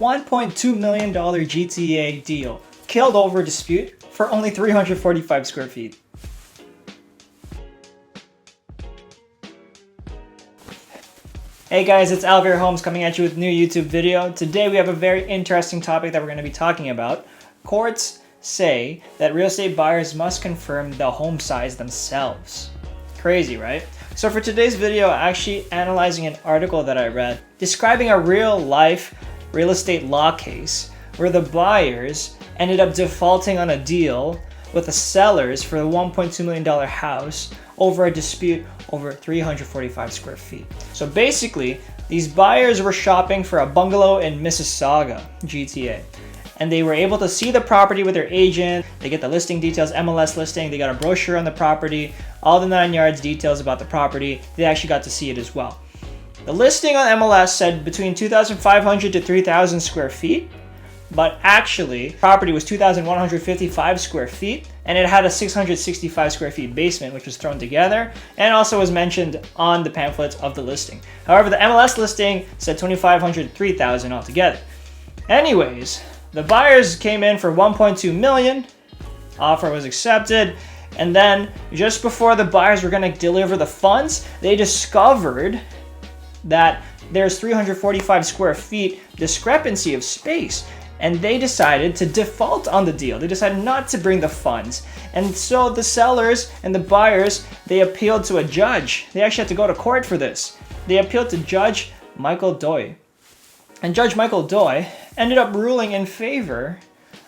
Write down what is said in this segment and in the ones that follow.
$1.2 million GTA deal killed over dispute for only 345 square feet. Hey guys, it's Alvaro Homes coming at you with a new YouTube video. Today we have a very interesting topic that we're going to be talking about. Courts say that real estate buyers must confirm the home size themselves. Crazy, right? So for today's video, I'm actually analyzing an article that I read describing a real life real estate law case where the buyers ended up defaulting on a deal with the sellers for the $1.2 million house over a dispute over 345 square feet. So basically, these buyers were shopping for a bungalow in Mississauga, GTA. And they were able to see the property with their agent. They get the listing details, MLS listing. They got a brochure on the property, all the 9 yards details about the property. They actually got to see it as well. The listing on MLS said between 2,500 to 3,000 square feet. But actually, property was 2,155 square feet, and it had a 665 square feet basement, which was thrown together, and also was mentioned on the pamphlets of the listing. However, the MLS listing said 2,500 to 3,000 altogether. Anyways, the buyers came in for 1.2 million. Offer was accepted, and then just before the buyers were going to deliver the funds, they discovered that there's 345 square feet discrepancy of space. And they decided to default on the deal. They decided not to bring the funds. And so the sellers and the buyers, they appealed to a judge. They actually had to go to court for this. They appealed to Judge Michael Doy. And Judge Michael Doy ended up ruling in favor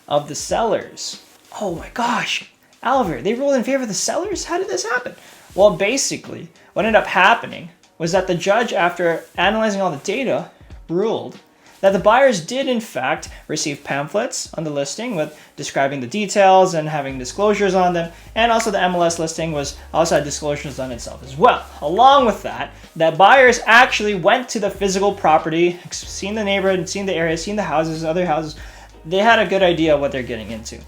of the sellers. Oh my gosh, Alvaro, they ruled in favor of the sellers? How did this happen? Well, basically, what ended up happening was that the judge, after analyzing all the data, ruled that the buyers did in fact receive pamphlets on the listing with describing the details and having disclosures on them, and also the MLS listing also had disclosures on itself as well. Along with that buyers actually went to the physical property, seen the neighborhood, seen the area, seen the houses, other houses. They had a good idea what they're getting into.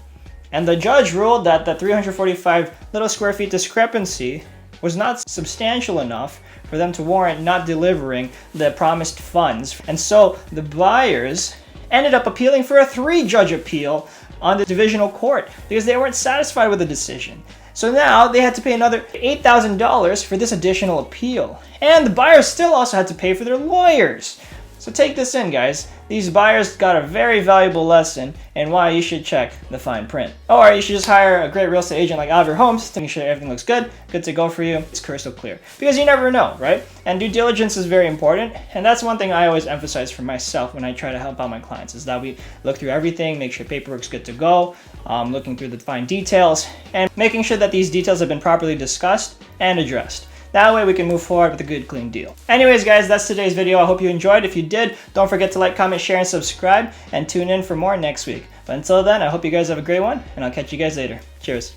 And the judge ruled that the 345 little square feet discrepancy was not substantial enough for them to warrant not delivering the promised funds. And so the buyers ended up appealing for a 3-judge appeal on the divisional court because they weren't satisfied with the decision. So now they had to pay another $8,000 for this additional appeal. And the buyers still also had to pay for their lawyers. So take this in, guys. These buyers got a very valuable lesson in why you should check the fine print. Or you should just hire a great real estate agent like Alvaro Homes to make sure everything looks good to go for you. It's crystal clear. Because you never know, right? And due diligence is very important. And that's one thing I always emphasize for myself when I try to help out my clients, is that we look through everything, make sure paperwork's good to go, looking through the fine details, and making sure that these details have been properly discussed and addressed. That way we can move forward with a good, clean deal. Anyways, guys, that's today's video. I hope you enjoyed. If you did, don't forget to like, comment, share, and subscribe, and tune in for more next week. But until then, I hope you guys have a great one, and I'll catch you guys later. Cheers.